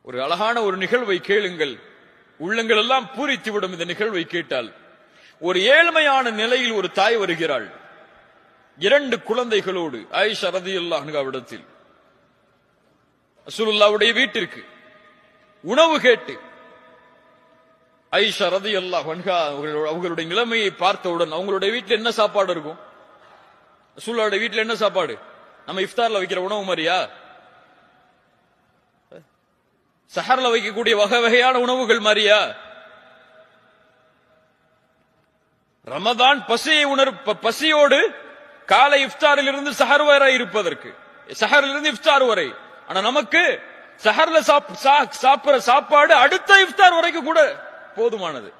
ஒரு அழகான ஒரு நிகழ்வை கேளுங்கள், உள்ளங்கள் எல்லாம் பூரித்துவிடும் இந்த நிகழ்வை கேட்டால். ஒரு ஏழ்மையான நிலையில் ஒரு தாய் வருகிறாள் 2 குழந்தைகளோடு ஆயிஷா ரலியல்லாஹு அன்ஹாவிடத்தில் ரசூலுல்லாஹ்வுடைய வீட்டிற்கு உணவு கேட்டு. ஆயிஷா ரலியல்லாஹு அன்ஹா அவங்களுடைய நிலைமையை பார்த்தவுடன் அவங்களுடைய வீட்டில் என்ன சாப்பாடு இருக்கும்? ரசூலுல்லாஹ்வுடைய வீட்டில் என்ன சாப்பாடு? நம்ம இஃப்தார்ல வைக்கிற உணவு மாதிரியா? சஹர்ல வைக்கக்கூடிய வகை வகையான உணவுகள் மாதிரியா? ரமதான் பசியோடு காலை இஃப்தாரில் இருந்து சஹர் வரை இருப்பதற்கு, சஹரில் இருந்து இஃப்தார் வரை. ஆனா நமக்கு சஹர்ல சாப்பிடுற சாப்பாடு அடுத்த இஃப்தார் வரைக்கும் கூட போதுமானது.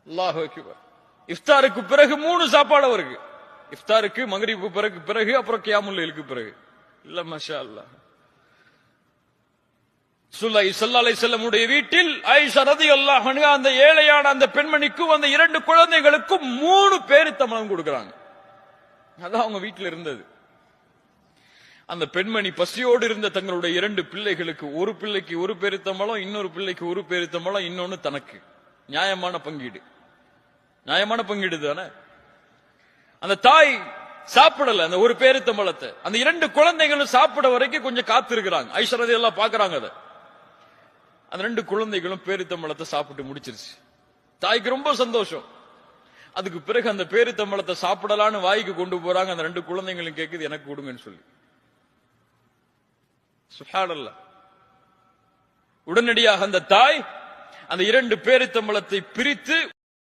அல்லாஹு அக்பர். இஃப்தாருக்கு பிறகு 3 சாப்பாடு வருது. இஃப்தாருக்கு மக்ரிபு பிறகு அப்புறம் கியாமுல் லைலுக்கு பிறகு. இல்ல மாஷா அல்லாஹ். ரசூலுல்லாஹி ஸல்லல்லாஹு அலைஹி வஸல்லம் உடைய வீட்டில் ஆயிஷா ரலியல்லாஹு அன்ஹா அந்த ஏழையான அந்த பெண்மணிக்கும் அந்த 2 குழந்தைகளுக்கும் 3 பேரித்தம்பழம் கொடுக்கறாங்க. அதான் அவங்க வீட்டில் இருந்தது. அந்த பெண்மணி பசியோடு இருந்த தங்களுடைய 2 பிள்ளைகளுக்கு, ஒரு பிள்ளைக்கு ஒரு பேரித்தம்பழம், இன்னொரு பிள்ளைக்கு ஒரு பேரித்தம்பழம், இன்னொன்னு தனக்கு. நியாயமான பங்கீடு, நியாயமான பங்கீடு தானே. அந்த தாய் சாப்பிடல அந்த ஒரு பேரித்தம்பழத்தை. அந்த 2 குழந்தைகளும் சாப்பிட வரைக்கும் கொஞ்சம் காத்து இருக்கிறாங்க. ஆயிஷா ரலியல்லாஹு பாக்குறாங்க அத. அந்த 2 குழந்தைகளும் பேரித்தம்பழத்தை சாப்பிட்டு முடிச்சிருச்சு. தாய்க்கு ரொம்ப சந்தோஷம். அதுக்கு பிறகு அந்த பேரித்தம்பழத்தை சாப்பிடலான்னு வாய்க்கு கொண்டு போறாங்க. அந்த 2 குழந்தைகளும் கேக்குது எனக்கு கொடுங்கன்னு சொல்லி. சுப்ஹானல்லாஹ். உடனடியாக அந்த தாய் அந்த 2 பேரித்தம்பழத்தை பிரித்து